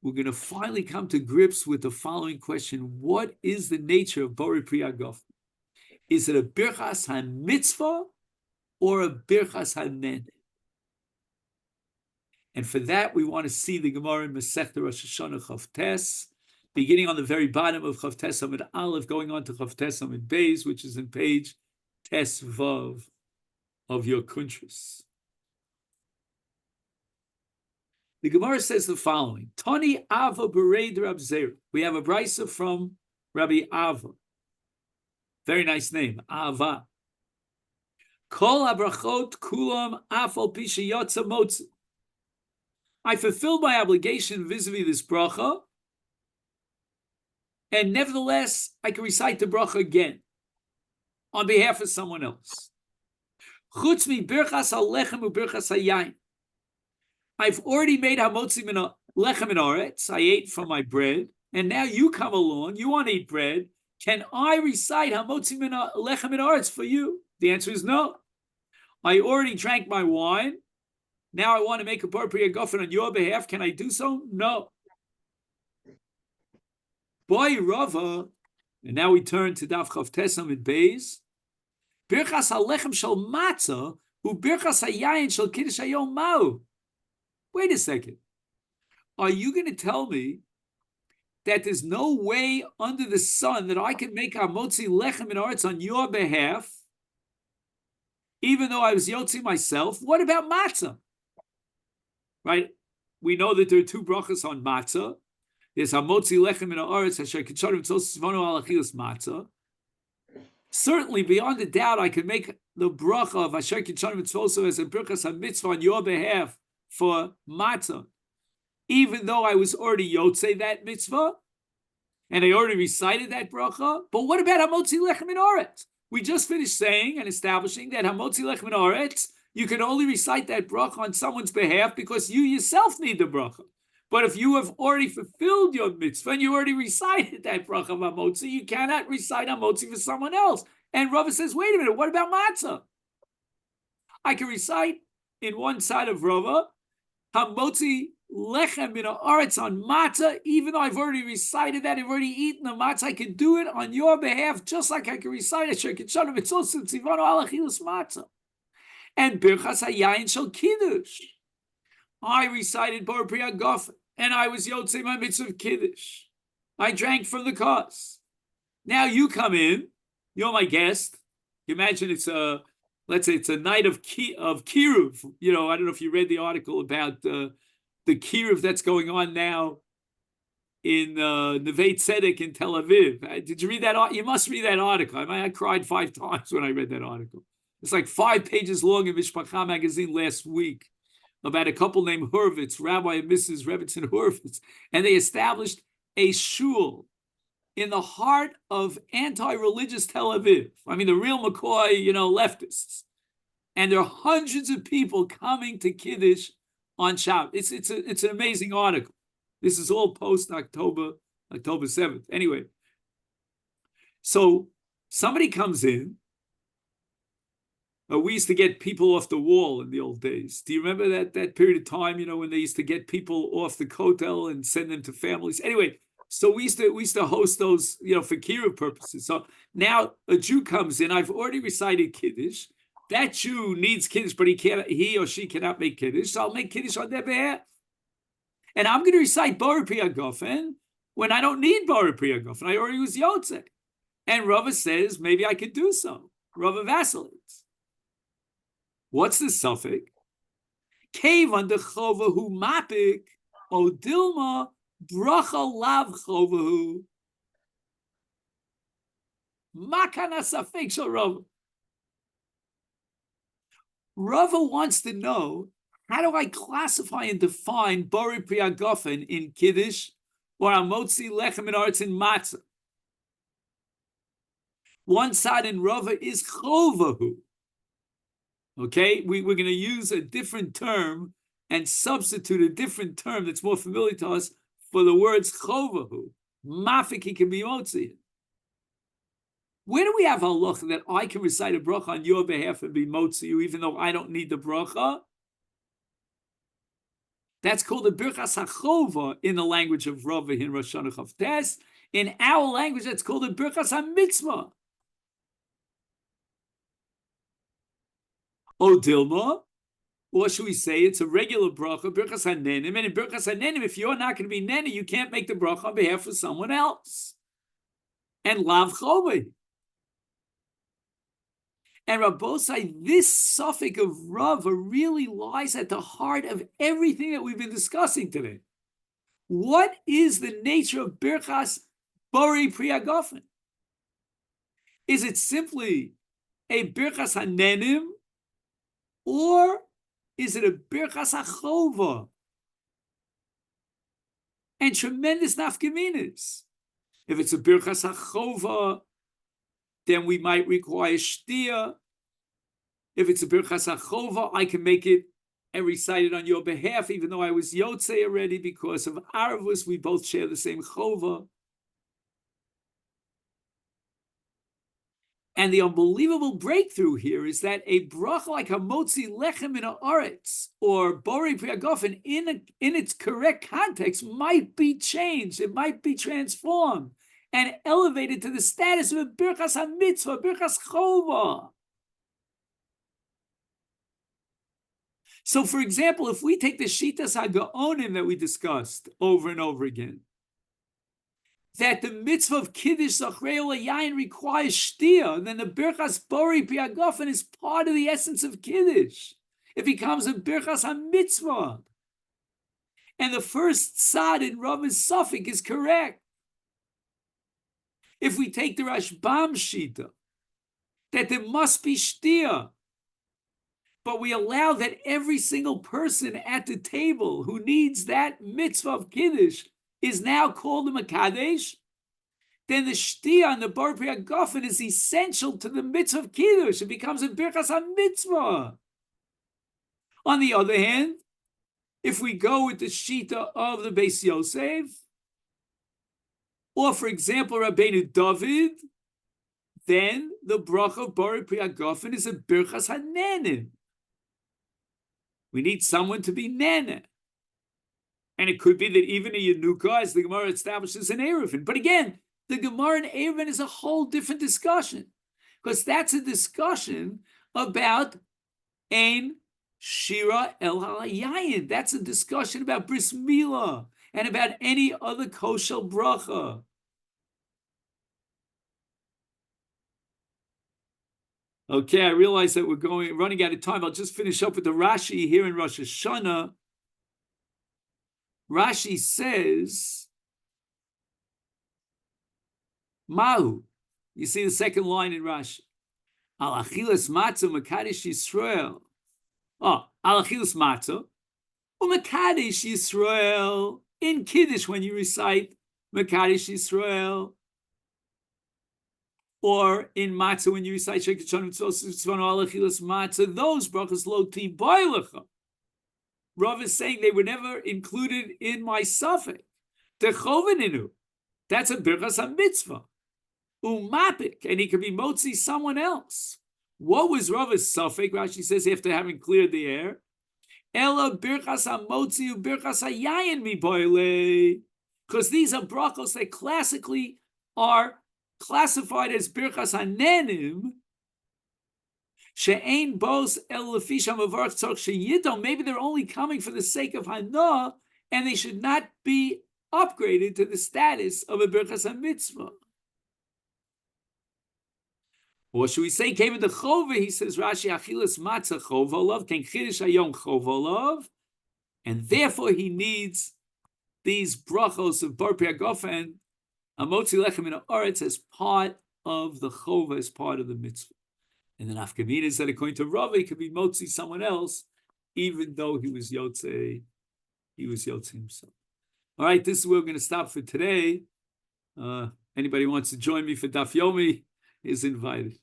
we're going to finally come to grips with the following question. What is the nature of Boreh Pri HaGefen? Is it a Birchas HaMitzvah or a Birchas HaNen? And for that, we want to see the Gemara in Masechta Rosh Hashanah Chav Tes, beginning on the very bottom of Chav Tes Amud Aleph, going on to Chav Tes Amud Beis, which is in page Tes Vav of your Kuntris. The Gemara says the following: Tani Ava Bereid Rab Zera. We have a brisa from Rabbi Ava. Very nice name, Ava. Kol habrachot kulam afal pisha yotza motzi. I fulfilled my obligation vis-a-vis this bracha, and nevertheless, I can recite the bracha again on behalf of someone else. Chutz mi birchas halechem u'birchas hayayin. I've already made hamotzi min lechem in aretz. I ate from my bread, and now you come along. You want to eat bread? Can I recite hamotzi min lechem in aretz for you? The answer is no. I already drank my wine. Now I want to make a Boreh Pri HaGefen on your behalf. Can I do so? No. Boy Rava, and now we turn to Daf Chav Tes Amud Beis. Birchas halechem shel matzah u'birchas hayayin shel kiddush hayom ma'u. Wait a second. Are you going to tell me that there's no way under the sun that I can make hamotzi lechem in aretz on your behalf, even though I was yotzi myself? What about matzah? Right? We know that there are two brachas on matzah. There's hamotzi lechem in aretz asher kitzarim tzos zvonu al achilas matzah. Certainly, beyond a doubt, I could make the bracha of asher kitzarim tzos as a birchas hamitzvah on your behalf for matzah, even though I was already yotzei that mitzvah, and I already recited that bracha. But what about hamotzi lechem in aretz? We just finished saying and establishing that hamotzi lechem in aretz, you can only recite that bracha on someone's behalf because you yourself need the bracha. But if you have already fulfilled your mitzvah and you already recited that bracha of hamotzi, you cannot recite hamotzi for someone else. And Rava says, wait a minute, what about matzah? I can recite in one side of Rava, hamotzi lechem min haaretz on matzah, even though I've already recited that, I've already eaten the matzah, I can do it on your behalf, just like I can recite asher kitzarim tzos tzivanu al achilas matzah. And birchas hayayin shel kiddush. I recited Boreh Pri HaGefen, and I was yotzei my mitzvah of kiddush. I drank from the kos. Now you come in, you're my guest. You imagine it's a, let's say it's a night of kiruv. You know, I don't know if you read the article about the kiruv that's going on now Neve Tzedek in Tel Aviv. Did you read that? You must read that article. I cried 5 times when I read that article. It's like 5 pages long in Mishpacha magazine last week about a couple named Hurwitz, Rabbi and Mrs. Rebbitzin Hurwitz, and they established a shul in the heart of anti-religious Tel Aviv. I mean, the real McCoy, leftists. And there are hundreds of people coming to Kiddush on Shabbos. It's an amazing article. This is all post October 7th. Anyway, so somebody comes in. We used to get people off the wall in the old days. Do you remember that period of time, when they used to get people off the kotel and send them to families? Anyway, so we used to host those, for kiruv purposes. So now a Jew comes in. I've already recited Kiddush. That Jew needs Kiddush, but he or she cannot make Kiddush. So I'll make Kiddush on their behalf. And I'm going to recite Boreh HaGefen when I don't need Boreh HaGefen. I already was Yotze. And Rava says, maybe I could do so. Rava vacillates. What's the suffix? Kevan de chovahu mapik, o dilma bracha lav chovahu. Makana suffix shel Rava. Rava wants to know, how do I classify and define Boreh HaGefen in Kiddush or Amotzi Lechem and Arts in Matzah? One side in Rava is chovahu. Okay, we're going to use a different term and substitute a different term that's more familiar to us for the words chovahu. Mafiki can be motzi. Where do we have halacha that I can recite a bracha on your behalf and be motzi you, even though I don't need the bracha? That's called the birchas hachova in the language of Rava in Rosh Hashanah Chavtes. In our language, that's called the birchas hamitzvah. O Dilma, or should we say it's a regular bracha, birchas hanenim, and in birchas hanenim, if you're not going to be nene, you can't make the bracha on behalf of someone else. And lav chovei. And Rabbosai, this suffix of Rava really lies at the heart of everything that we've been discussing today. What is the nature of birchas Boreh HaGefen? Is it simply a birchas hanenim? Or is it a birchas hachova? And tremendous nafkaminas. If it's a birchas hachova, then we might require shtia. If it's a birchas hachova, I can make it and recite it on your behalf, even though I was yotze already because of arvus. We both share the same chova. And the unbelievable breakthrough here is that a bracha like hamotzi lechem in haaretz or Boreh HaGefen in its correct context might be changed. It might be transformed and elevated to the status of a birchas hamitzvah, birchas chova. So, for example, if we take the shitas hagaonim that we discussed over and over again, that the mitzvah of Kiddush Zachrei Yayin requires shtia, then the birchas Boreh HaGefen is part of the essence of Kiddush. It becomes a birchas hamitzvah. And the first tzad in Rava's suffix is correct. If we take the Rashbam shita, that there must be shtia, but we allow that every single person at the table who needs that mitzvah of Kiddush is now called a Makadesh, then the shtia and the Boreh HaGefen is essential to the mitzvah of Kiddush. It becomes a birchas hamitzvah. On the other hand, if we go with the shita of the Beis Yosef, or for example, Rabbeinu David, then the bracha of Boreh HaGefen is a birchas hanenim. We need someone to be nene. And it could be that even a Yenuka, as the Gemara establishes, an Eruvin. But again, the Gemara in Eruvin is a whole different discussion, because that's a discussion about Ein Shira El Halayayin. That's a discussion about Bris Milah and about any other koshel bracha. Okay, I realize that we're running out of time. I'll just finish up with the Rashi here in Rosh Hashanah. Rashi says Mahu. You see the second line in Rashi. Al achilas matzah mekadesh Yisrael. Oh, al achilas matzah. Mekadesh Yisrael. In Kiddush, when you recite Mekadesh Yisrael. Or in Matzah, when you recite Sheketchonim Tzvon al achilas matzah, those brachas lo ti bailecha. Rav is saying they were never included in my suffix. Techoveninu. That's a birchas ha-mitzvah. Umapik, and he could be motzi someone else. What was Rav's suffix? Rashi says after having cleared the air, Ela birchas ha-motzi u birchas ha-yayin mi boile. Because these are brachos that classically are classified as birchas ha-nenim. She'ein bos el lefisha mavarch tzorch sheyidom. Maybe they're only coming for the sake of hana, and they should not be upgraded to the status of a birchas ha-mitzvah. Or should we say came in the chova? He says Rashi achilas matzah chovolov ken chiddush hayom chovolov, and therefore he needs these brachos of Boreh HaGefen, amotzi lechem in haaretz as part of the chova, as part of the mitzvah. And then Afkamina is that according to Rav, he could be motzi someone else, even though he was yotze himself. All right, this is where we're going to stop for today. Anybody wants to join me for Daf Yomi is invited.